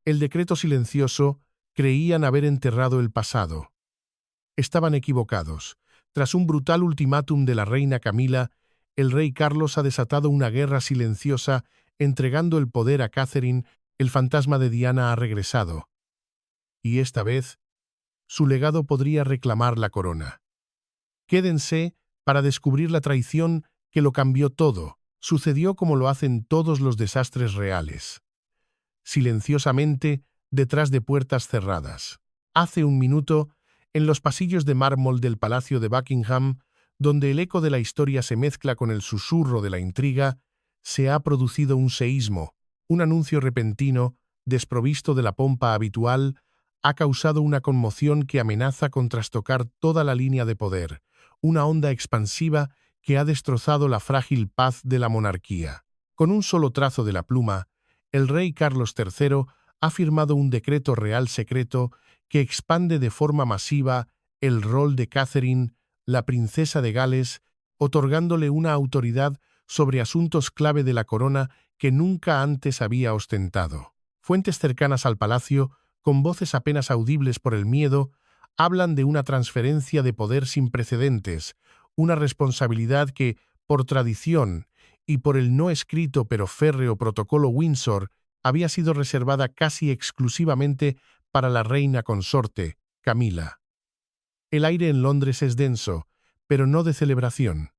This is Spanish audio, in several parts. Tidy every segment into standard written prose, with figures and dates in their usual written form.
El decreto silencioso creían haber enterrado el pasado. Estaban equivocados. Tras un brutal ultimátum de la reina Camila, el rey Carlos ha desatado una guerra silenciosa, entregando el poder a Catherine. El fantasma de Diana ha regresado. Y esta vez, su legado podría reclamar la corona. Quédense para descubrir la traición que lo cambió todo. Sucedió como lo hacen todos los desastres reales. Silenciosamente, detrás de puertas cerradas. Hace un minuto, en los pasillos de mármol del Palacio de Buckingham, donde el eco de la historia se mezcla con el susurro de la intriga, se ha producido un seísmo. Un anuncio repentino, desprovisto de la pompa habitual, ha causado una conmoción que amenaza con trastocar toda la línea de poder, una onda expansiva que ha destrozado la frágil paz de la monarquía. Con un solo trazo de la pluma, el rey Carlos III ha firmado un decreto real secreto que expande de forma masiva el rol de Catherine, la princesa de Gales, otorgándole una autoridad sobre asuntos clave de la corona que nunca antes había ostentado. Fuentes cercanas al palacio, con voces apenas audibles por el miedo, hablan de una transferencia de poder sin precedentes, una responsabilidad que, por tradición y por el no escrito pero férreo protocolo Windsor, había sido reservada casi exclusivamente para la reina consorte, Camila. El aire en Londres es denso, pero no de celebración.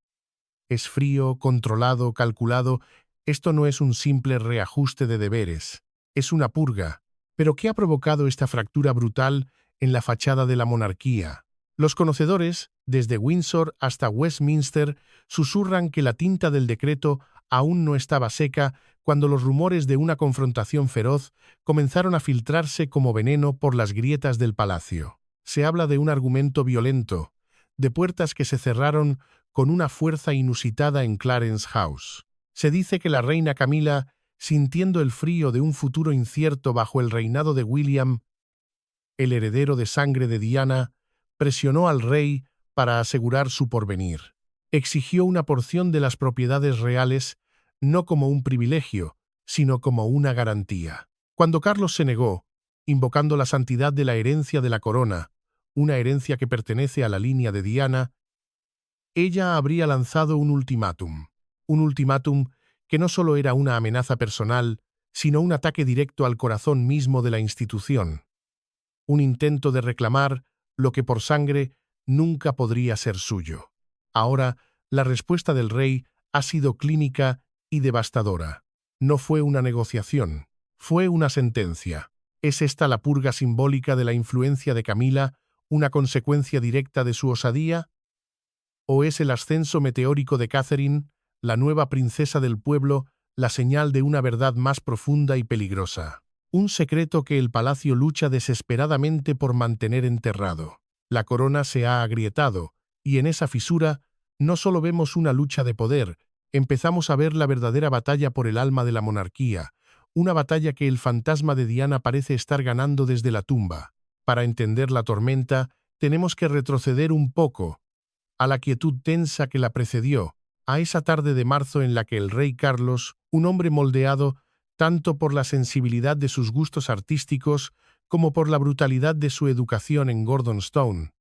Es frío, controlado, calculado. Esto no es un simple reajuste de deberes, es una purga. ¿Pero qué ha provocado esta fractura brutal en la fachada de la monarquía? Los conocedores, desde Windsor hasta Westminster, susurran que la tinta del decreto aún no estaba seca cuando los rumores de una confrontación feroz comenzaron a filtrarse como veneno por las grietas del palacio. Se habla de un argumento violento, de puertas que se cerraron con una fuerza inusitada en Clarence House. Se dice que la reina Camila, sintiendo el frío de un futuro incierto bajo el reinado de William, el heredero de sangre de Diana, presionó al rey para asegurar su porvenir. Exigió una porción de las propiedades reales, no como un privilegio, sino como una garantía. Cuando Carlos se negó, invocando la santidad de la herencia de la corona, una herencia que pertenece a la línea de Diana, ella habría lanzado un ultimátum que no solo era una amenaza personal, sino un ataque directo al corazón mismo de la institución. Un intento de reclamar lo que por sangre nunca podría ser suyo. Ahora, la respuesta del rey ha sido clínica y devastadora. No fue una negociación, fue una sentencia. ¿Es esta la purga simbólica de la influencia de Camila, una consecuencia directa de su osadía? ¿O es el ascenso meteórico de Catherine, la nueva princesa del pueblo, la señal de una verdad más profunda y peligrosa? Un secreto que el palacio lucha desesperadamente por mantener enterrado. La corona se ha agrietado, y en esa fisura no solo vemos una lucha de poder, empezamos a ver la verdadera batalla por el alma de la monarquía, una batalla que el fantasma de Diana parece estar ganando desde la tumba. Para entender la tormenta, tenemos que retroceder un poco, a la quietud tensa que la precedió, a esa tarde de marzo en la que el rey Carlos, un hombre moldeado tanto por la sensibilidad de sus gustos artísticos como por la brutalidad de su educación en Gordonstoun,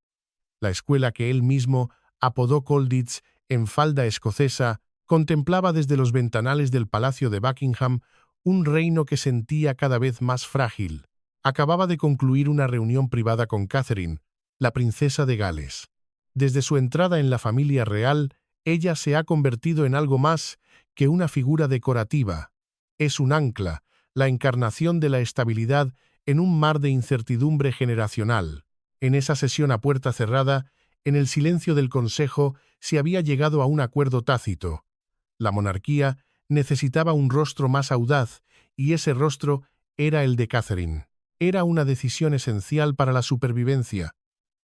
la escuela que él mismo apodó Colditz en falda escocesa, contemplaba desde los ventanales del Palacio de Buckingham un reino que sentía cada vez más frágil. Acababa de concluir una reunión privada con Catherine, la princesa de Gales. Desde su entrada en la familia real, ella se ha convertido en algo más que una figura decorativa. Es un ancla, la encarnación de la estabilidad en un mar de incertidumbre generacional. En esa sesión a puerta cerrada, en el silencio del Consejo, se había llegado a un acuerdo tácito. La monarquía necesitaba un rostro más audaz, y ese rostro era el de Catherine. Era una decisión esencial para la supervivencia.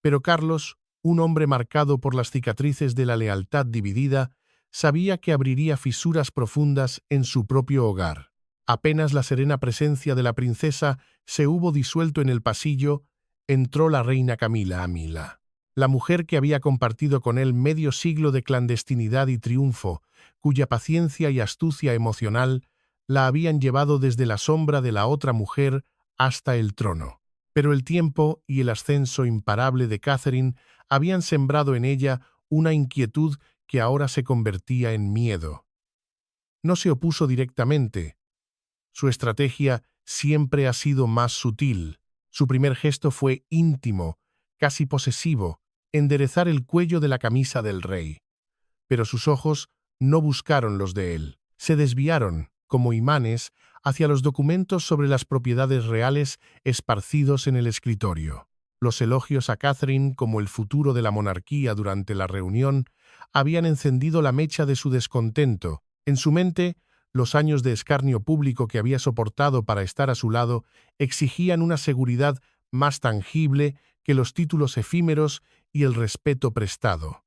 Pero Carlos, un hombre marcado por las cicatrices de la lealtad dividida, sabía que abriría fisuras profundas en su propio hogar. Apenas la serena presencia de la princesa se hubo disuelto en el pasillo, entró la reina Camila Amila, la mujer que había compartido con él medio siglo de clandestinidad y triunfo, cuya paciencia y astucia emocional la habían llevado desde la sombra de la otra mujer hasta el trono. Pero el tiempo y el ascenso imparable de Catherine habían sembrado en ella una inquietud que ahora se convertía en miedo. No se opuso directamente. Su estrategia siempre ha sido más sutil. Su primer gesto fue íntimo, casi posesivo, enderezar el cuello de la camisa del rey. Pero sus ojos no buscaron los de él. Se desviaron, como imanes, hacia los documentos sobre las propiedades reales esparcidos en el escritorio. Los elogios a Catherine como el futuro de la monarquía durante la reunión habían encendido la mecha de su descontento. En su mente, los años de escarnio público que había soportado para estar a su lado exigían una seguridad más tangible que los títulos efímeros y el respeto prestado.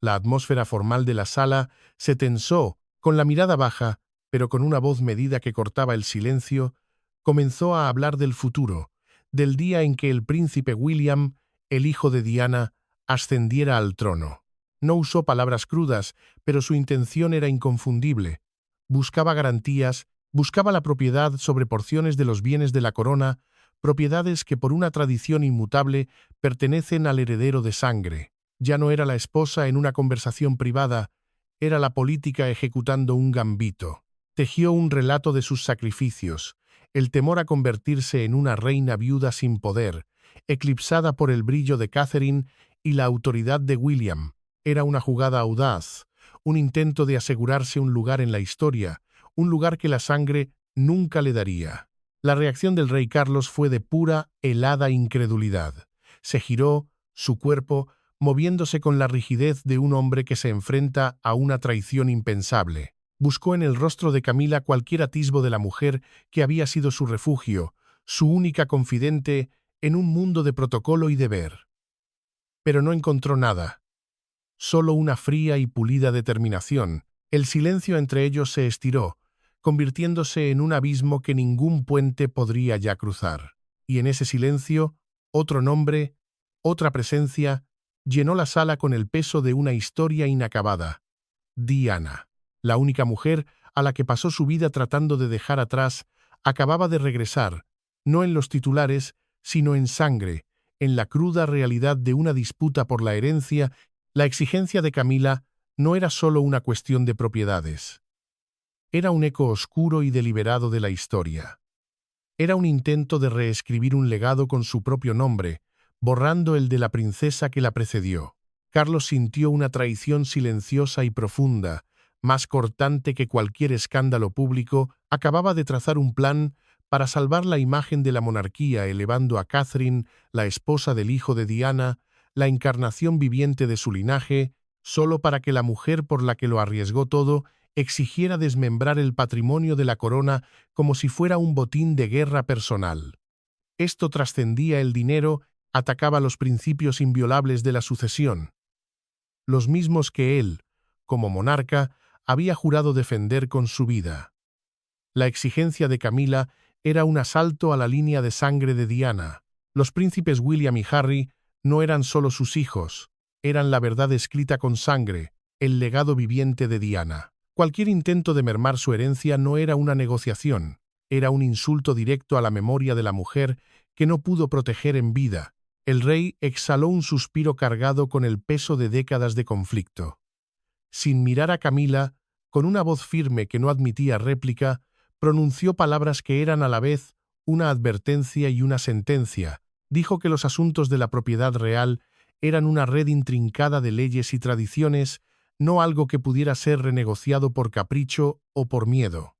La atmósfera formal de la sala se tensó, con la mirada baja, pero con una voz medida que cortaba el silencio, comenzó a hablar del futuro, del día en que el príncipe William, el hijo de Diana, ascendiera al trono. No usó palabras crudas, pero su intención era inconfundible. Buscaba garantías, buscaba la propiedad sobre porciones de los bienes de la corona, propiedades que por una tradición inmutable pertenecen al heredero de sangre. Ya no era la esposa en una conversación privada, era la política ejecutando un gambito. Tejió un relato de sus sacrificios, el temor a convertirse en una reina viuda sin poder, eclipsada por el brillo de Catherine y la autoridad de William. Era una jugada audaz, un intento de asegurarse un lugar en la historia, un lugar que la sangre nunca le daría. La reacción del rey Carlos fue de pura, helada incredulidad. Se giró, su cuerpo, moviéndose con la rigidez de un hombre que se enfrenta a una traición impensable. Buscó en el rostro de Camila cualquier atisbo de la mujer que había sido su refugio, su única confidente en un mundo de protocolo y deber. Pero no encontró nada. Solo una fría y pulida determinación. El silencio entre ellos se estiró, convirtiéndose en un abismo que ningún puente podría ya cruzar. Y en ese silencio, otro nombre, otra presencia, llenó la sala con el peso de una historia inacabada. Diana, la única mujer a la que pasó su vida tratando de dejar atrás, acababa de regresar, no en los titulares, sino en sangre, en la cruda realidad de una disputa por la herencia. La exigencia de Camila no era solo una cuestión de propiedades. Era un eco oscuro y deliberado de la historia. Era un intento de reescribir un legado con su propio nombre, borrando el de la princesa que la precedió. Carlos sintió una traición silenciosa y profunda, más cortante que cualquier escándalo público. Acababa de trazar un plan para salvar la imagen de la monarquía, elevando a Catherine, la esposa del hijo de Diana, la encarnación viviente de su linaje, solo para que la mujer por la que lo arriesgó todo exigiera desmembrar el patrimonio de la corona como si fuera un botín de guerra personal. Esto trascendía el dinero, atacaba los principios inviolables de la sucesión, los mismos que él, como monarca, había jurado defender con su vida. La exigencia de Camila era un asalto a la línea de sangre de Diana. Los príncipes William y Harry no eran solo sus hijos, eran la verdad escrita con sangre, el legado viviente de Diana. Cualquier intento de mermar su herencia no era una negociación, era un insulto directo a la memoria de la mujer que no pudo proteger en vida. El rey exhaló un suspiro cargado con el peso de décadas de conflicto. Sin mirar a Camila, con una voz firme que no admitía réplica, pronunció palabras que eran a la vez una advertencia y una sentencia. Dijo que los asuntos de la propiedad real eran una red intrincada de leyes y tradiciones, no algo que pudiera ser renegociado por capricho o por miedo.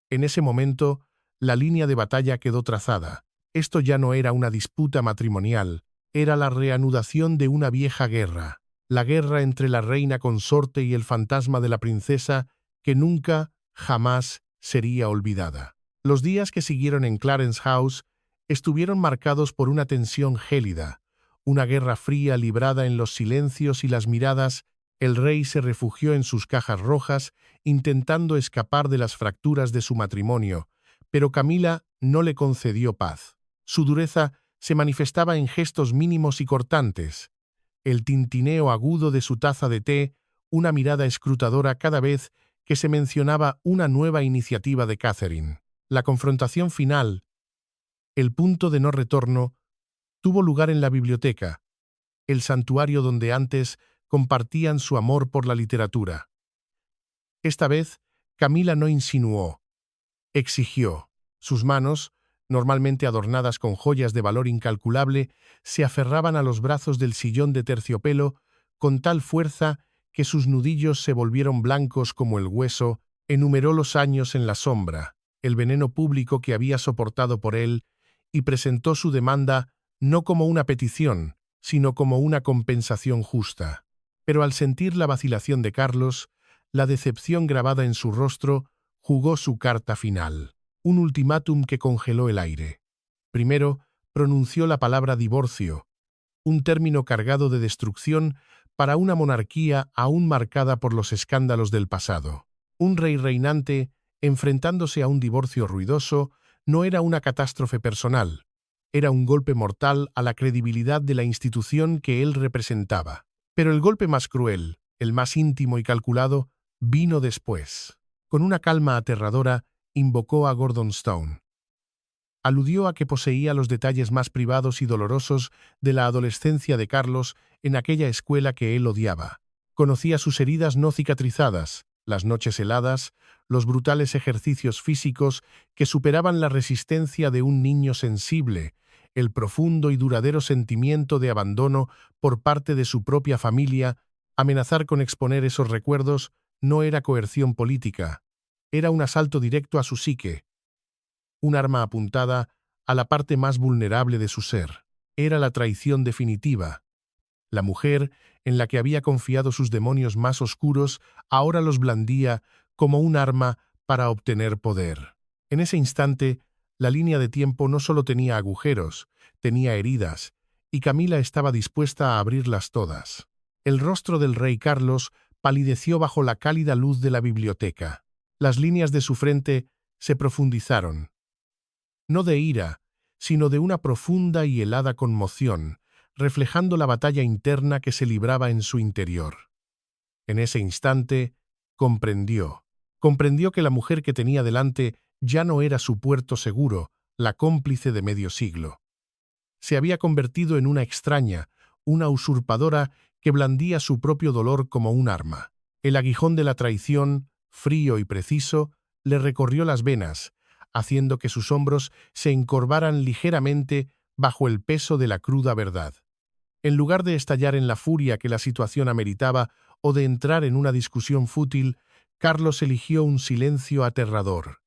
En ese momento, la línea de batalla quedó trazada. Esto ya no era una disputa matrimonial, era la reanudación de una vieja guerra, la guerra entre la reina consorte y el fantasma de la princesa que nunca, jamás, sería olvidada. Los días que siguieron en Clarence House estuvieron marcados por una tensión gélida, una guerra fría librada en los silencios y las miradas. El rey se refugió en sus cajas rojas, intentando escapar de las fracturas de su matrimonio, pero Camila no le concedió paz. Su dureza se manifestaba en gestos mínimos y cortantes, el tintineo agudo de su taza de té, una mirada escrutadora cada vez que se mencionaba una nueva iniciativa de Catherine. La confrontación final, El punto de no retorno tuvo lugar en la biblioteca, el santuario donde antes compartían su amor por la literatura. Esta vez, Camila no insinuó, exigió. Sus manos, normalmente adornadas con joyas de valor incalculable, se aferraban a los brazos del sillón de terciopelo con tal fuerza que sus nudillos se volvieron blancos como el hueso. Enumeró los años en la sombra, el veneno público que había soportado por él, y presentó su demanda no como una petición, sino como una compensación justa. Pero al sentir la vacilación de Carlos, la decepción grabada en su rostro jugó su carta final, un ultimátum que congeló el aire. Primero, pronunció la palabra divorcio, un término cargado de destrucción para una monarquía aún marcada por los escándalos del pasado. Un rey reinante, enfrentándose a un divorcio ruidoso, no era una catástrofe personal, era un golpe mortal a la credibilidad de la institución que él representaba. Pero el golpe más cruel, el más íntimo y calculado, vino después. Con una calma aterradora, invocó a Gordon Stone. Aludió a que poseía los detalles más privados y dolorosos de la adolescencia de Carlos en aquella escuela que él odiaba. Conocía sus heridas no cicatrizadas, las noches heladas, los brutales ejercicios físicos que superaban la resistencia de un niño sensible, el profundo y duradero sentimiento de abandono por parte de su propia familia. Amenazar con exponer esos recuerdos no era coerción política, era un asalto directo a su psique, un arma apuntada a la parte más vulnerable de su ser. Era la traición definitiva. La mujer, en la que había confiado sus demonios más oscuros, ahora los blandía como un arma para obtener poder. En ese instante, la línea de tiempo no solo tenía agujeros, tenía heridas, y Camila estaba dispuesta a abrirlas todas. El rostro del rey Carlos palideció bajo la cálida luz de la biblioteca. Las líneas de su frente se profundizaron. No de ira, sino de una profunda y helada conmoción, reflejando la batalla interna que se libraba en su interior. En ese instante, comprendió que la mujer que tenía delante ya no era su puerto seguro, la cómplice de medio siglo. Se había convertido en una extraña, una usurpadora que blandía su propio dolor como un arma. El aguijón de la traición, frío y preciso, le recorrió las venas, haciendo que sus hombros se encorvaran ligeramente bajo el peso de la cruda verdad. En lugar de estallar en la furia que la situación ameritaba o de entrar en una discusión fútil, Carlos eligió un silencio aterrador.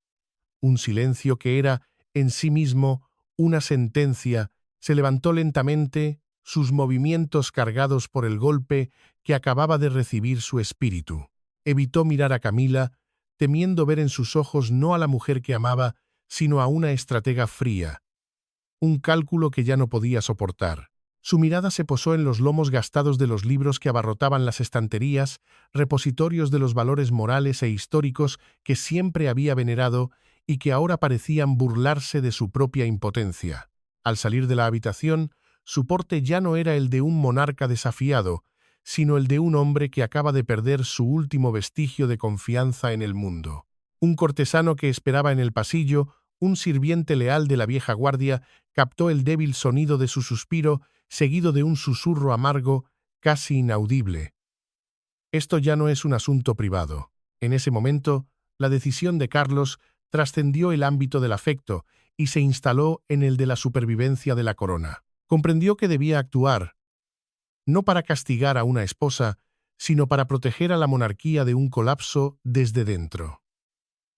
Un silencio que era, en sí mismo, una sentencia. Se levantó lentamente, sus movimientos cargados por el golpe que acababa de recibir su espíritu. Evitó mirar a Camila, temiendo ver en sus ojos no a la mujer que amaba, sino a una estratega fría. Un cálculo que ya no podía soportar. Su mirada se posó en los lomos gastados de los libros que abarrotaban las estanterías, repositorios de los valores morales e históricos que siempre había venerado y que ahora parecían burlarse de su propia impotencia. Al salir de la habitación, su porte ya no era el de un monarca desafiado, sino el de un hombre que acaba de perder su último vestigio de confianza en el mundo. Un cortesano que esperaba en el pasillo, un sirviente leal de la vieja guardia, captó el débil sonido de su suspiro, seguido de un susurro amargo, casi inaudible. Esto ya no es un asunto privado. En ese momento, la decisión de Carlos trascendió el ámbito del afecto y se instaló en el de la supervivencia de la corona. Comprendió que debía actuar, no para castigar a una esposa, sino para proteger a la monarquía de un colapso desde dentro.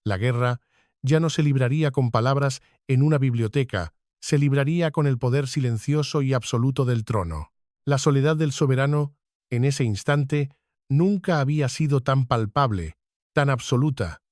La guerra ya no se libraría con palabras en una biblioteca, se libraría con el poder silencioso y absoluto del trono. La soledad del soberano, en ese instante, nunca había sido tan palpable, tan absoluta.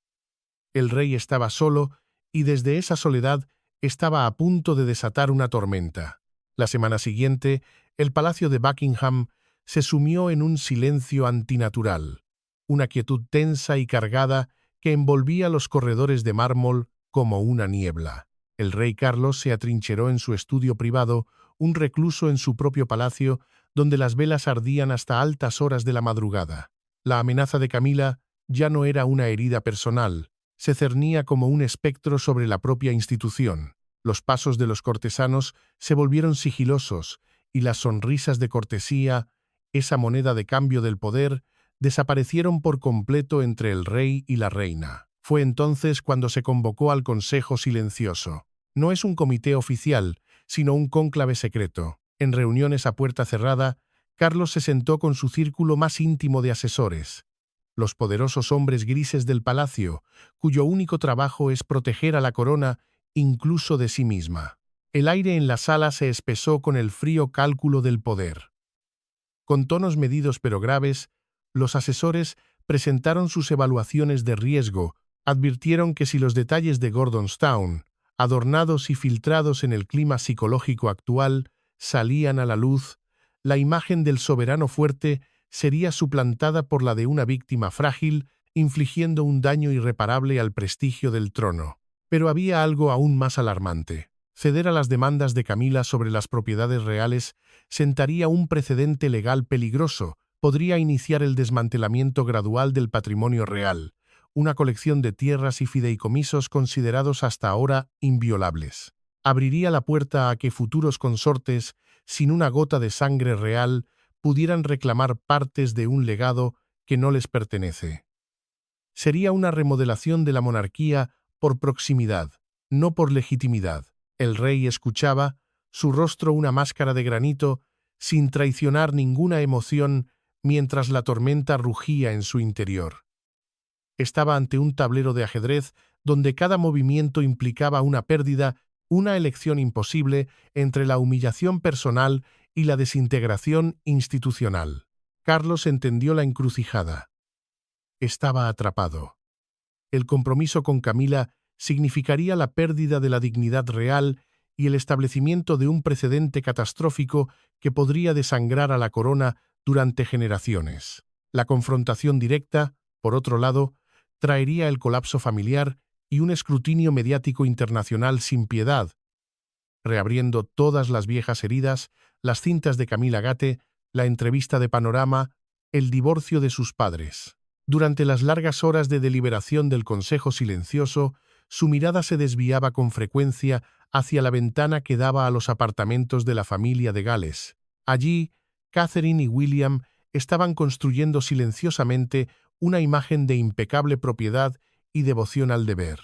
El rey estaba solo y desde esa soledad estaba a punto de desatar una tormenta. La semana siguiente, el palacio de Buckingham se sumió en un silencio antinatural, una quietud tensa y cargada que envolvía los corredores de mármol como una niebla. El rey Carlos se atrincheró en su estudio privado, un recluso en su propio palacio, donde las velas ardían hasta altas horas de la madrugada. La amenaza de Camila ya no era una herida personal, se cernía como un espectro sobre la propia institución. Los pasos de los cortesanos se volvieron sigilosos y las sonrisas de cortesía, esa moneda de cambio del poder, desaparecieron por completo entre el rey y la reina. Fue entonces cuando se convocó al Consejo Silencioso. No es un comité oficial, sino un cónclave secreto. En reuniones a puerta cerrada, Carlos se sentó con su círculo más íntimo de asesores, los poderosos hombres grises del palacio, cuyo único trabajo es proteger a la corona incluso de sí misma. El aire en la sala se espesó con el frío cálculo del poder. Con tonos medidos pero graves, los asesores presentaron sus evaluaciones de riesgo, advirtieron que si los detalles de Gordonstown, adornados y filtrados en el clima psicológico actual, salían a la luz, la imagen del soberano fuerte sería suplantada por la de una víctima frágil, infligiendo un daño irreparable al prestigio del trono. Pero había algo aún más alarmante. Ceder a las demandas de Camila sobre las propiedades reales sentaría un precedente legal peligroso, podría iniciar el desmantelamiento gradual del patrimonio real, una colección de tierras y fideicomisos considerados hasta ahora inviolables. Abriría la puerta a que futuros consortes, sin una gota de sangre real, pudieran reclamar partes de un legado que no les pertenece. Sería una remodelación de la monarquía por proximidad, no por legitimidad. El rey escuchaba, su rostro una máscara de granito, sin traicionar ninguna emoción, mientras la tormenta rugía en su interior. Estaba ante un tablero de ajedrez donde cada movimiento implicaba una pérdida, una elección imposible entre la humillación personal y la desintegración institucional. Carlos entendió la encrucijada. Estaba atrapado. El compromiso con Camila significaría la pérdida de la dignidad real y el establecimiento de un precedente catastrófico que podría desangrar a la corona durante generaciones. La confrontación directa, por otro lado, traería el colapso familiar y un escrutinio mediático internacional sin piedad, reabriendo todas las viejas heridas, las cintas de Camila Gate, la entrevista de Panorama, el divorcio de sus padres. Durante las largas horas de deliberación del Consejo Silencioso, su mirada se desviaba con frecuencia hacia la ventana que daba a los apartamentos de la familia de Gales. Allí, Catherine y William estaban construyendo silenciosamente una imagen de impecable propiedad y devoción al deber.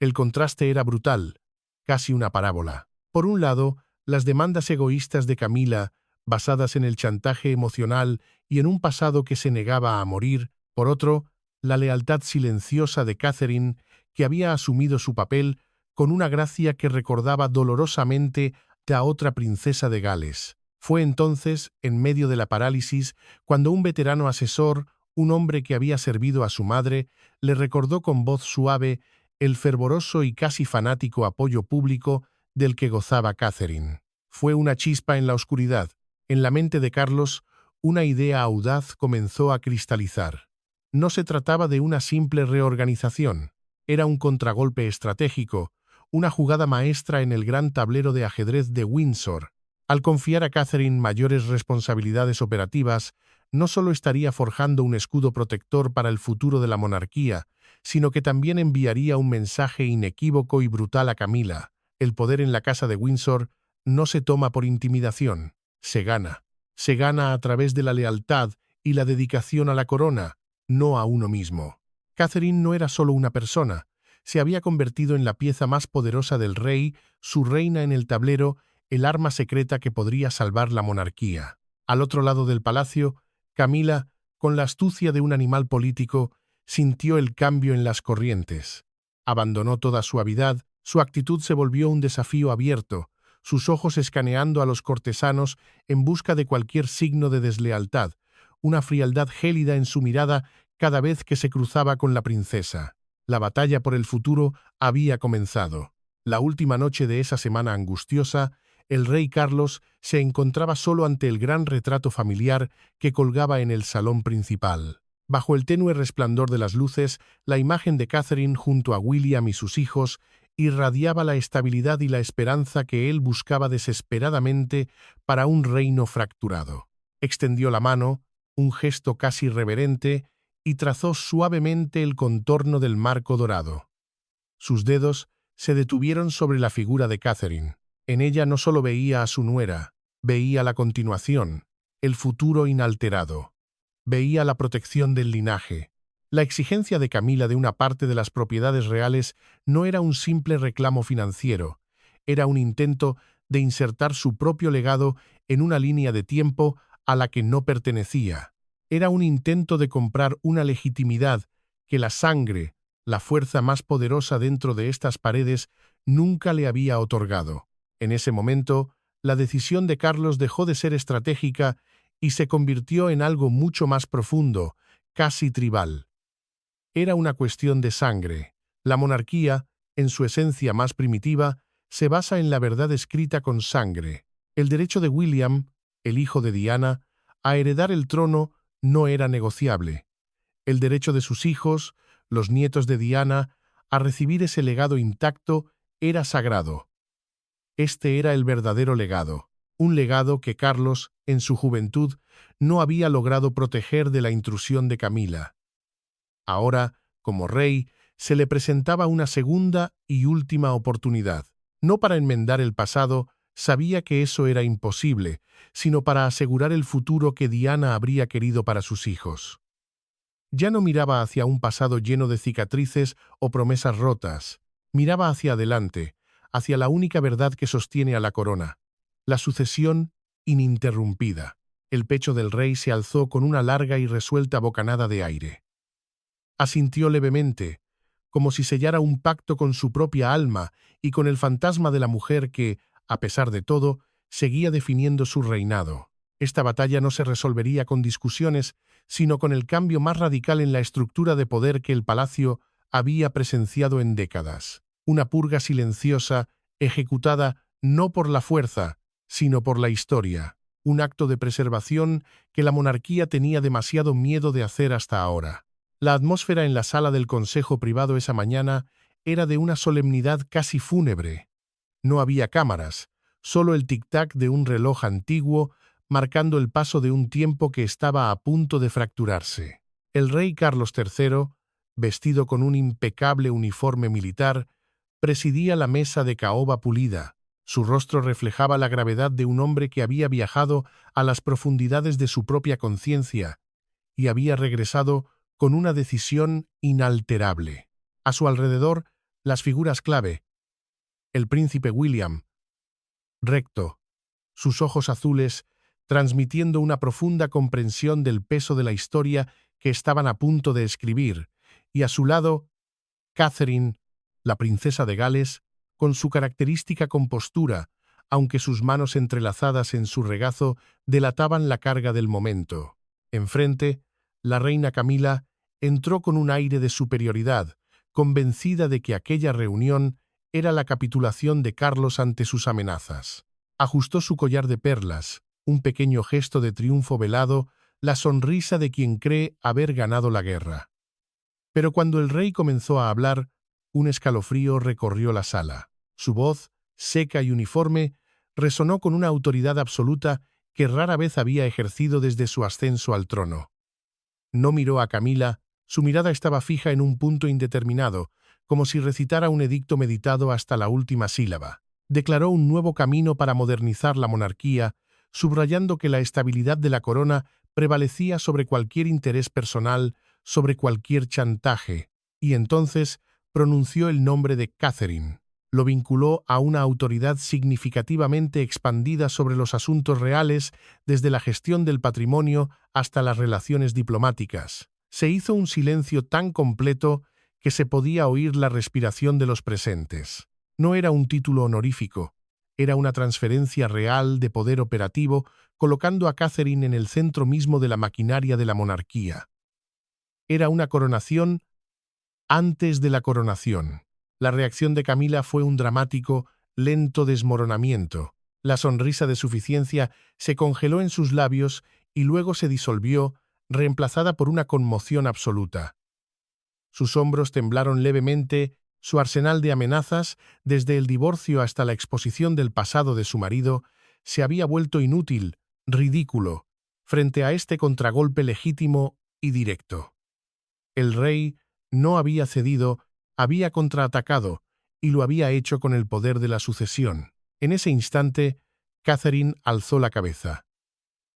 El contraste era brutal, casi una parábola. Por un lado, las demandas egoístas de Camila, basadas en el chantaje emocional y en un pasado que se negaba a morir; por otro, la lealtad silenciosa de Catherine, que había asumido su papel con una gracia que recordaba dolorosamente a otra princesa de Gales. Fue entonces, en medio de la parálisis, cuando un veterano asesor, un hombre que había servido a su madre, le recordó con voz suave el fervoroso y casi fanático apoyo público del que gozaba Catherine. Fue una chispa en la oscuridad. En la mente de Carlos, una idea audaz comenzó a cristalizar. No se trataba de una simple reorganización, era un contragolpe estratégico, una jugada maestra en el gran tablero de ajedrez de Windsor. Al confiar a Catherine mayores responsabilidades operativas, no solo estaría forjando un escudo protector para el futuro de la monarquía, sino que también enviaría un mensaje inequívoco y brutal a Camila. El poder en la casa de Windsor no se toma por intimidación, se gana. Se gana a través de la lealtad y la dedicación a la corona, no a uno mismo. Catherine no era solo una persona, se había convertido en la pieza más poderosa del rey, su reina en el tablero, el arma secreta que podría salvar la monarquía. Al otro lado del palacio, Camila, con la astucia de un animal político, sintió el cambio en las corrientes. Abandonó toda suavidad, su actitud se volvió un desafío abierto, sus ojos escaneando a los cortesanos en busca de cualquier signo de deslealtad, una frialdad gélida en su mirada cada vez que se cruzaba con la princesa. La batalla por el futuro había comenzado. La última noche de esa semana angustiosa, el rey Carlos se encontraba solo ante el gran retrato familiar que colgaba en el salón principal. Bajo el tenue resplandor de las luces, la imagen de Catherine junto a William y sus hijos irradiaba la estabilidad y la esperanza que él buscaba desesperadamente para un reino fracturado. Extendió la mano, un gesto casi reverente, y trazó suavemente el contorno del marco dorado. Sus dedos, se detuvieron sobre la figura de Catherine. En ella no solo veía a su nuera, veía la continuación, el futuro inalterado. Veía la protección del linaje. La exigencia de Camila de una parte de las propiedades reales no era un simple reclamo financiero, era un intento de insertar su propio legado en una línea de tiempo a la que no pertenecía. Era un intento de comprar una legitimidad que la sangre, la fuerza más poderosa dentro de estas paredes, nunca le había otorgado. En ese momento, la decisión de Carlos dejó de ser estratégica y se convirtió en algo mucho más profundo, casi tribal. Era una cuestión de sangre. La monarquía, en su esencia más primitiva, se basa en la verdad escrita con sangre. El derecho de William, el hijo de Diana, a heredar el trono no era negociable. El derecho de sus hijos, los nietos de Diana, a recibir ese legado intacto era sagrado. Este era el verdadero legado, un legado que Carlos, en su juventud, no había logrado proteger de la intrusión de Camila. Ahora, como rey, se le presentaba una segunda y última oportunidad. No para enmendar el pasado, sabía que eso era imposible, sino para asegurar el futuro que Diana habría querido para sus hijos. Ya no miraba hacia un pasado lleno de cicatrices o promesas rotas, miraba hacia adelante, hacia la única verdad que sostiene a la corona, la sucesión ininterrumpida. El pecho del rey se alzó con una larga y resuelta bocanada de aire. Asintió levemente, como si sellara un pacto con su propia alma y con el fantasma de la mujer que, a pesar de todo, seguía definiendo su reinado. Esta batalla no se resolvería con discusiones, sino con el cambio más radical en la estructura de poder que el palacio había presenciado en décadas. Una purga silenciosa, ejecutada no por la fuerza, sino por la historia. Un acto de preservación que la monarquía tenía demasiado miedo de hacer hasta ahora. La atmósfera en la sala del consejo privado esa mañana era de una solemnidad casi fúnebre. No había cámaras, solo el tic-tac de un reloj antiguo marcando el paso de un tiempo que estaba a punto de fracturarse. El rey Carlos III, vestido con un impecable uniforme militar, presidía la mesa de caoba pulida. Su rostro reflejaba la gravedad de un hombre que había viajado a las profundidades de su propia conciencia y había regresado con una decisión inalterable. A su alrededor, las figuras clave. El príncipe William, recto, sus ojos azules, transmitiendo una profunda comprensión del peso de la historia que estaban a punto de escribir, y a su lado, Catherine, la princesa de Gales, con su característica compostura, aunque sus manos entrelazadas en su regazo delataban la carga del momento. Enfrente, la reina Camila entró con un aire de superioridad, convencida de que aquella reunión era la capitulación de Carlos ante sus amenazas. Ajustó su collar de perlas, un pequeño gesto de triunfo velado, la sonrisa de quien cree haber ganado la guerra. Pero cuando el rey comenzó a hablar, un escalofrío recorrió la sala. Su voz, seca y uniforme, resonó con una autoridad absoluta que rara vez había ejercido desde su ascenso al trono. No miró a Camila, su mirada estaba fija en un punto indeterminado, como si recitara un edicto meditado hasta la última sílaba. Declaró un nuevo camino para modernizar la monarquía, subrayando que la estabilidad de la corona prevalecía sobre cualquier interés personal, sobre cualquier chantaje, y entonces pronunció el nombre de Catherine. Lo vinculó a una autoridad significativamente expandida sobre los asuntos reales, desde la gestión del patrimonio hasta las relaciones diplomáticas. Se hizo un silencio tan completo que se podía oír la respiración de los presentes. No era un título honorífico, era una transferencia real de poder operativo, colocando a Catherine en el centro mismo de la maquinaria de la monarquía. Era una coronación antes de la coronación. La reacción de Camila fue un dramático, lento desmoronamiento. La sonrisa de suficiencia se congeló en sus labios y luego se disolvió, reemplazada por una conmoción absoluta. Sus hombros temblaron levemente, su arsenal de amenazas, desde el divorcio hasta la exposición del pasado de su marido, se había vuelto inútil, ridículo, frente a este contragolpe legítimo y directo. El rey no había cedido, había contraatacado, y lo había hecho con el poder de la sucesión. En ese instante, Catherine alzó la cabeza.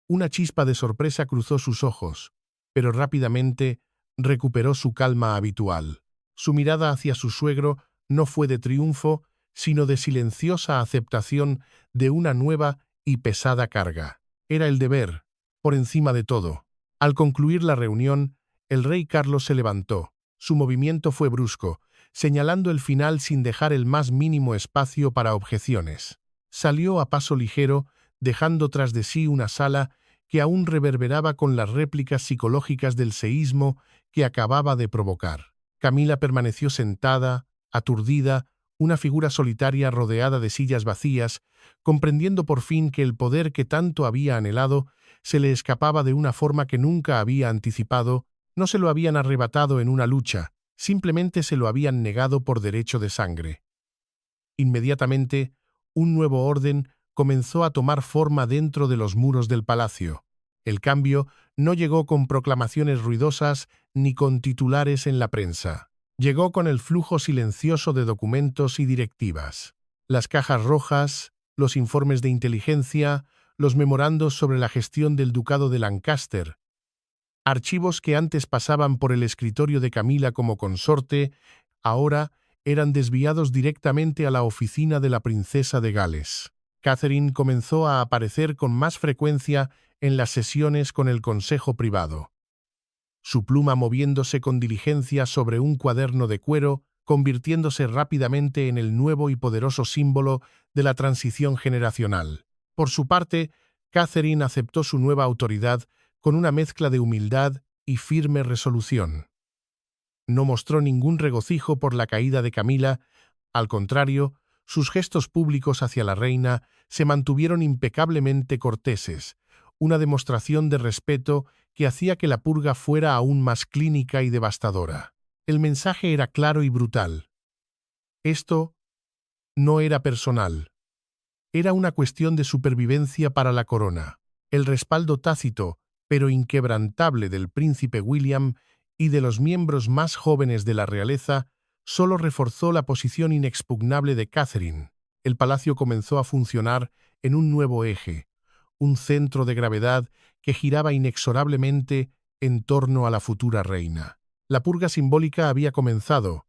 Una chispa de sorpresa cruzó sus ojos, pero rápidamente recuperó su calma habitual. Su mirada hacia su suegro no fue de triunfo, sino de silenciosa aceptación de una nueva y pesada carga. Era el deber, por encima de todo. Al concluir la reunión, el rey Carlos se levantó. Su movimiento fue brusco, señalando el final sin dejar el más mínimo espacio para objeciones. Salió a paso ligero, dejando tras de sí una sala que aún reverberaba con las réplicas psicológicas del seísmo que acababa de provocar. Camila permaneció sentada, aturdida, una figura solitaria rodeada de sillas vacías, comprendiendo por fin que el poder que tanto había anhelado se le escapaba de una forma que nunca había anticipado. No se lo habían arrebatado en una lucha, simplemente se lo habían negado por derecho de sangre. Inmediatamente, un nuevo orden comenzó a tomar forma dentro de los muros del palacio. El cambio no llegó con proclamaciones ruidosas ni con titulares en la prensa. Llegó con el flujo silencioso de documentos y directivas. Las cajas rojas, los informes de inteligencia, los memorandos sobre la gestión del ducado de Lancaster. Archivos que antes pasaban por el escritorio de Camila como consorte, ahora eran desviados directamente a la oficina de la princesa de Gales. Catherine comenzó a aparecer con más frecuencia en las sesiones con el consejo privado. Su pluma moviéndose con diligencia sobre un cuaderno de cuero, convirtiéndose rápidamente en el nuevo y poderoso símbolo de la transición generacional. Por su parte, Catherine aceptó su nueva autoridad con una mezcla de humildad y firme resolución. No mostró ningún regocijo por la caída de Camila, al contrario, sus gestos públicos hacia la reina se mantuvieron impecablemente corteses, una demostración de respeto que hacía que la purga fuera aún más clínica y devastadora. El mensaje era claro y brutal. Esto no era personal. Era una cuestión de supervivencia para la corona. El respaldo tácito, pero inquebrantable del príncipe William y de los miembros más jóvenes de la realeza solo reforzó la posición inexpugnable de Catherine. El palacio comenzó a funcionar en un nuevo eje, un centro de gravedad que giraba inexorablemente en torno a la futura reina. La purga simbólica había comenzado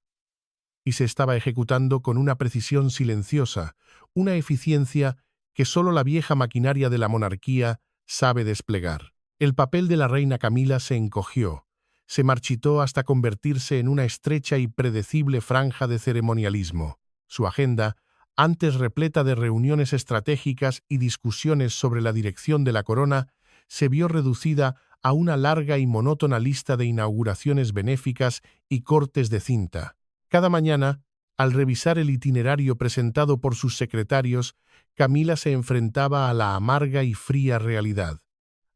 y se estaba ejecutando con una precisión silenciosa, una eficiencia que solo la vieja maquinaria de la monarquía sabe desplegar. El papel de la reina Camila se encogió, se marchitó hasta convertirse en una estrecha y predecible franja de ceremonialismo. Su agenda, antes repleta de reuniones estratégicas y discusiones sobre la dirección de la corona, se vio reducida a una larga y monótona lista de inauguraciones benéficas y cortes de cinta. Cada mañana, al revisar el itinerario presentado por sus secretarios, Camila se enfrentaba a la amarga y fría realidad.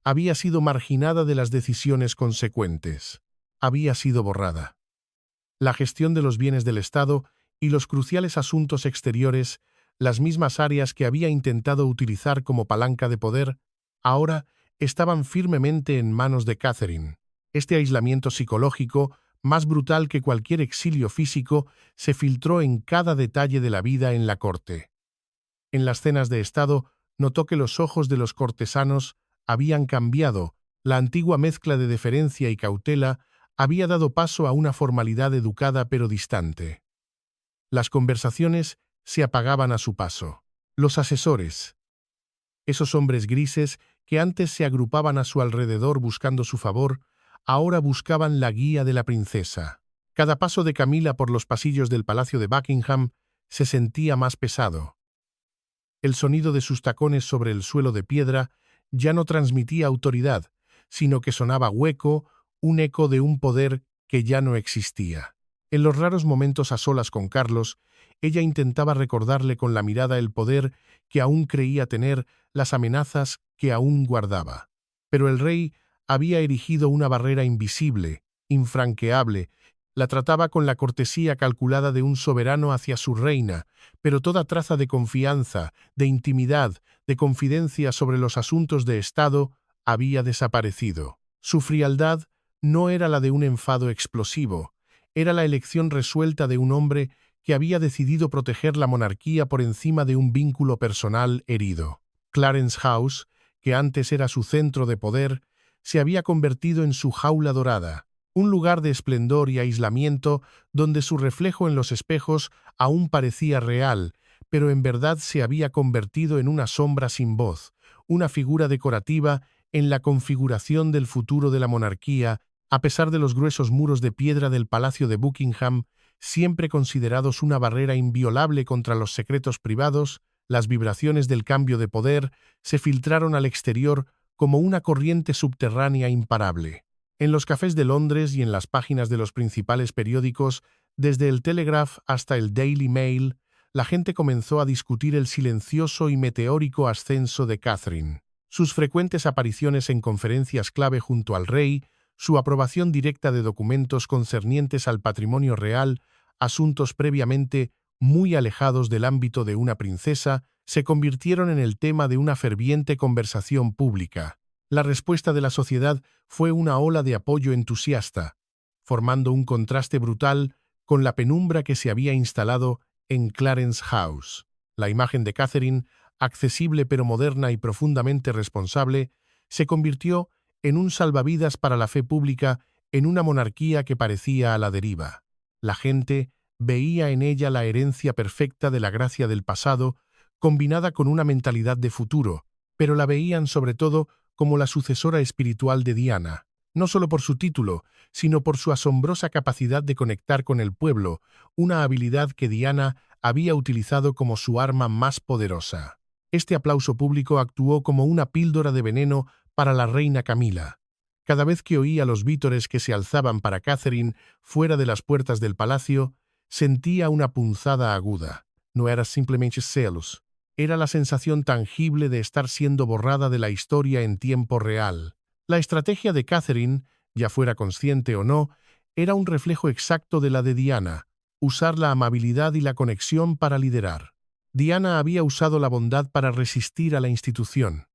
Había sido marginada de las decisiones consecuentes. Había sido borrada. La gestión de los bienes del Estado y los cruciales asuntos exteriores, las mismas áreas que había intentado utilizar como palanca de poder, ahora estaban firmemente en manos de Catherine. Este aislamiento psicológico, más brutal que cualquier exilio físico, se filtró en cada detalle de la vida en la corte. En las cenas de Estado, notó que los ojos de los cortesanos habían cambiado, la antigua mezcla de deferencia y cautela había dado paso a una formalidad educada pero distante. Las conversaciones se apagaban a su paso. Los asesores, esos hombres grises que antes se agrupaban a su alrededor buscando su favor, ahora buscaban la guía de la princesa. Cada paso de Camila por los pasillos del Palacio de Buckingham se sentía más pesado. El sonido de sus tacones sobre el suelo de piedra ya no transmitía autoridad, sino que sonaba hueco, un eco de un poder que ya no existía. En los raros momentos a solas con Carlos, ella intentaba recordarle con la mirada el poder que aún creía tener, las amenazas que aún guardaba. Pero el rey había erigido una barrera invisible, infranqueable. La trataba con la cortesía calculada de un soberano hacia su reina, pero toda traza de confianza, de intimidad, de confidencia sobre los asuntos de Estado había desaparecido. Su frialdad no era la de un enfado explosivo, era la elección resuelta de un hombre que había decidido proteger la monarquía por encima de un vínculo personal herido. Clarence House, que antes era su centro de poder, se había convertido en su jaula dorada, un lugar de esplendor y aislamiento donde su reflejo en los espejos aún parecía real, pero en verdad se había convertido en una sombra sin voz, una figura decorativa en la configuración del futuro de la monarquía, a pesar de los gruesos muros de piedra del Palacio de Buckingham, siempre considerados una barrera inviolable contra los secretos privados. Las vibraciones del cambio de poder se filtraron al exterior como una corriente subterránea imparable. En los cafés de Londres y en las páginas de los principales periódicos, desde el Telegraph hasta el Daily Mail, la gente comenzó a discutir el silencioso y meteórico ascenso de Catherine. Sus frecuentes apariciones en conferencias clave junto al rey, su aprobación directa de documentos concernientes al patrimonio real, asuntos previamente muy alejados del ámbito de una princesa, se convirtieron en el tema de una ferviente conversación pública. La respuesta de la sociedad fue una ola de apoyo entusiasta, formando un contraste brutal con la penumbra que se había instalado en Clarence House. La imagen de Catherine, accesible pero moderna y profundamente responsable, se convirtió en un salvavidas para la fe pública en una monarquía que parecía a la deriva. La gente veía en ella la herencia perfecta de la gracia del pasado, combinada con una mentalidad de futuro, pero la veían sobre todo como la sucesora espiritual de Diana, no solo por su título, sino por su asombrosa capacidad de conectar con el pueblo, una habilidad que Diana había utilizado como su arma más poderosa. Este aplauso público actuó como una píldora de veneno para la reina Camila. Cada vez que oía los vítores que se alzaban para Catherine fuera de las puertas del palacio, sentía una punzada aguda. No era simplemente celos, era la sensación tangible de estar siendo borrada de la historia en tiempo real. La estrategia de Catherine, ya fuera consciente o no, era un reflejo exacto de la de Diana, usar la amabilidad y la conexión para liderar. Diana había usado la bondad para resistir a la institución.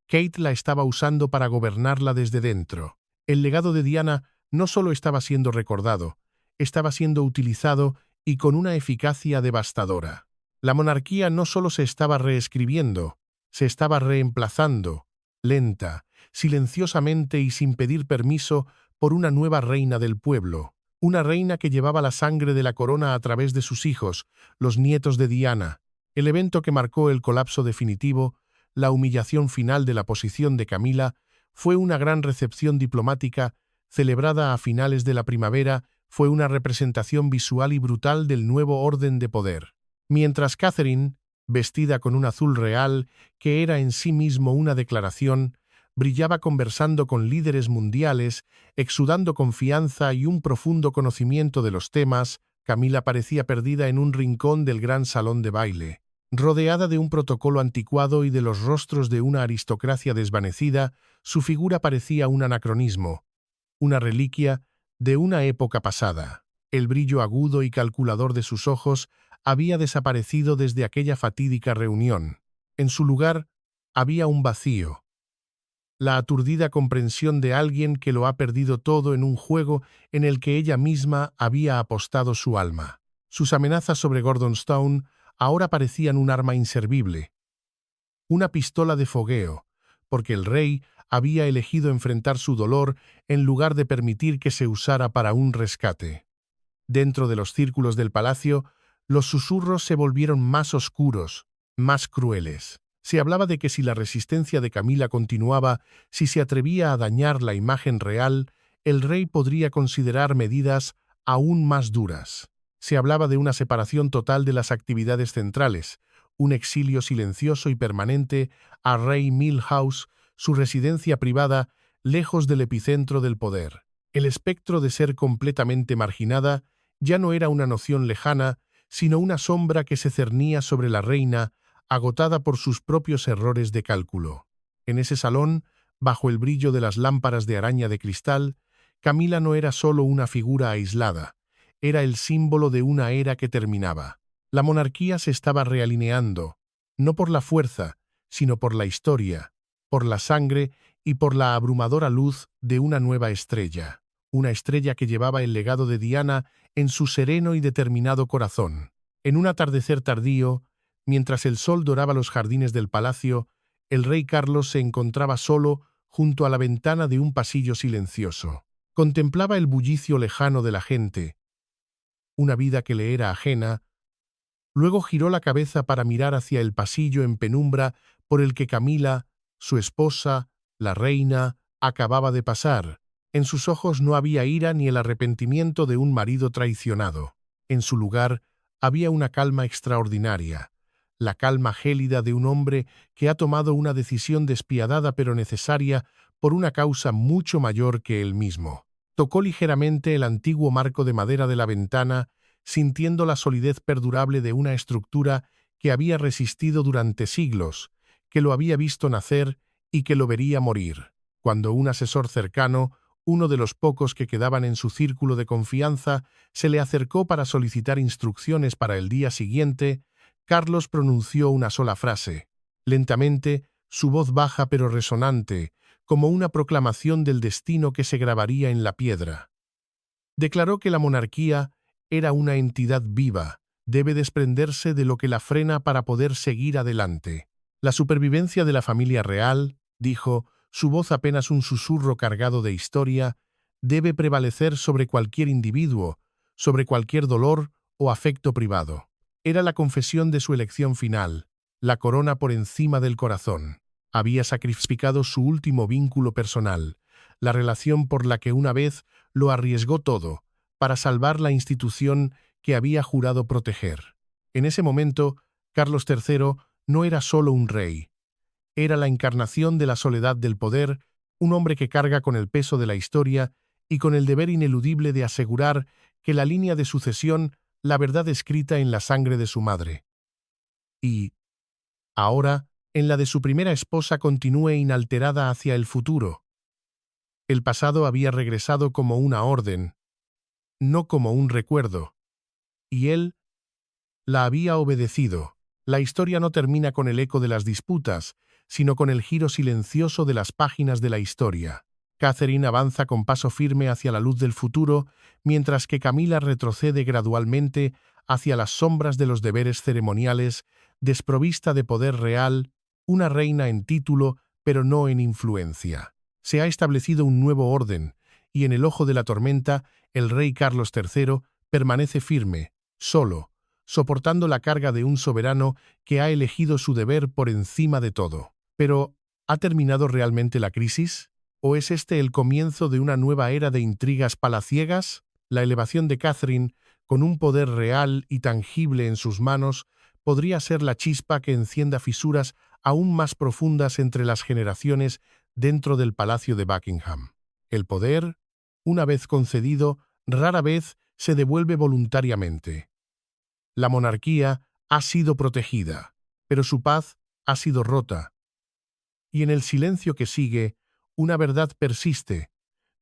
Kate la estaba usando para gobernarla desde dentro. El legado de Diana no solo estaba siendo recordado, estaba siendo utilizado y con una eficacia devastadora. La monarquía no solo se estaba reescribiendo, se estaba reemplazando, lenta, silenciosamente y sin pedir permiso, por una nueva reina del pueblo, una reina que llevaba la sangre de la corona a través de sus hijos, los nietos de Diana. El evento que marcó el colapso definitivo, la humillación final de la posición de Camila, fue una gran recepción diplomática celebrada a finales de la primavera, fue una representación visual y brutal del nuevo orden de poder. Mientras Catherine, vestida con un azul real, que era en sí mismo una declaración, brillaba conversando con líderes mundiales, exudando confianza y un profundo conocimiento de los temas, Camila parecía perdida en un rincón del gran salón de baile. Rodeada de un protocolo anticuado y de los rostros de una aristocracia desvanecida, su figura parecía un anacronismo, una reliquia de una época pasada. El brillo agudo y calculador de sus ojos había desaparecido desde aquella fatídica reunión. En su lugar había un vacío, la aturdida comprensión de alguien que lo ha perdido todo en un juego en el que ella misma había apostado su alma. Sus amenazas sobre Gordonstoun ahora parecían un arma inservible, una pistola de fogueo, porque el rey había elegido enfrentar su dolor en lugar de permitir que se usara para un rescate. Dentro de los círculos del palacio, los susurros se volvieron más oscuros, más crueles. Se hablaba de que si la resistencia de Camila continuaba, si se atrevía a dañar la imagen real, el rey podría considerar medidas aún más duras. Se hablaba de una separación total de las actividades centrales, un exilio silencioso y permanente a Rey Milhouse, su residencia privada, lejos del epicentro del poder. El espectro de ser completamente marginada ya no era una noción lejana, sino una sombra que se cernía sobre la reina, agotada por sus propios errores de cálculo. En ese salón, bajo el brillo de las lámparas de araña de cristal, Camila no era solo una figura aislada, era el símbolo de una era que terminaba. La monarquía se estaba realineando, no por la fuerza, sino por la historia, por la sangre y por la abrumadora luz de una nueva estrella, una estrella que llevaba el legado de Diana en su sereno y determinado corazón. En un atardecer tardío, mientras el sol doraba los jardines del palacio, el rey Carlos se encontraba solo junto a la ventana de un pasillo silencioso. Contemplaba el bullicio lejano de la gente, una vida que le era ajena. Luego giró la cabeza para mirar hacia el pasillo en penumbra por el que Camila, su esposa, la reina, acababa de pasar. En sus ojos no había ira ni el arrepentimiento de un marido traicionado. En su lugar había una calma extraordinaria, la calma gélida de un hombre que ha tomado una decisión despiadada pero necesaria por una causa mucho mayor que él mismo. Tocó ligeramente el antiguo marco de madera de la ventana, sintiendo la solidez perdurable de una estructura que había resistido durante siglos, que lo había visto nacer y que lo vería morir. Cuando un asesor cercano, uno de los pocos que quedaban en su círculo de confianza, se le acercó para solicitar instrucciones para el día siguiente, Carlos pronunció una sola frase. Lentamente, su voz baja pero resonante, como una proclamación del destino que se grabaría en la piedra. Declaró que la monarquía era una entidad viva, debe desprenderse de lo que la frena para poder seguir adelante. La supervivencia de la familia real, dijo, su voz apenas un susurro cargado de historia, debe prevalecer sobre cualquier individuo, sobre cualquier dolor o afecto privado. Era la confesión de su elección final, la corona por encima del corazón. Había sacrificado su último vínculo personal, la relación por la que una vez lo arriesgó todo, para salvar la institución que había jurado proteger. En ese momento, Carlos III no era solo un rey. Era la encarnación de la soledad del poder, un hombre que carga con el peso de la historia y con el deber ineludible de asegurar que la línea de sucesión, la verdad escrita en la sangre de su madre. Y, ahora, en la de su primera esposa continúe inalterada hacia el futuro. El pasado había regresado como una orden, no como un recuerdo, y él la había obedecido. La historia no termina con el eco de las disputas, sino con el giro silencioso de las páginas de la historia. Catherine avanza con paso firme hacia la luz del futuro, mientras que Camila retrocede gradualmente hacia las sombras de los deberes ceremoniales, desprovista de poder real, una reina en título, pero no en influencia. Se ha establecido un nuevo orden, y en el ojo de la tormenta, el rey Carlos III permanece firme, solo, soportando la carga de un soberano que ha elegido su deber por encima de todo. Pero, ¿ha terminado realmente la crisis? ¿O es este el comienzo de una nueva era de intrigas palaciegas? La elevación de Catherine, con un poder real y tangible en sus manos, podría ser la chispa que encienda fisuras aún más profundas entre las generaciones dentro del Palacio de Buckingham. El poder, una vez concedido, rara vez se devuelve voluntariamente. La monarquía ha sido protegida, pero su paz ha sido rota. Y en el silencio que sigue, una verdad persiste.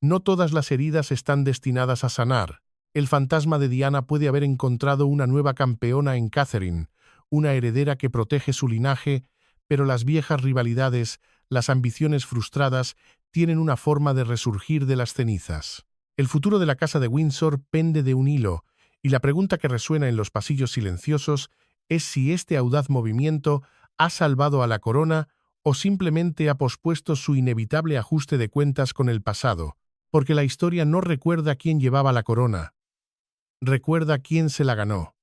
No todas las heridas están destinadas a sanar. El fantasma de Diana puede haber encontrado una nueva campeona en Catherine, una heredera que protege su linaje, pero las viejas rivalidades, las ambiciones frustradas, tienen una forma de resurgir de las cenizas. El futuro de la casa de Windsor pende de un hilo, y la pregunta que resuena en los pasillos silenciosos es si este audaz movimiento ha salvado a la corona o simplemente ha pospuesto su inevitable ajuste de cuentas con el pasado, porque la historia no recuerda quién llevaba la corona, recuerda quién se la ganó.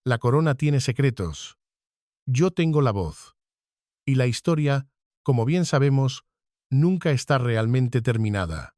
La corona tiene secretos. Yo tengo la voz. Y la historia, como bien sabemos, nunca está realmente terminada.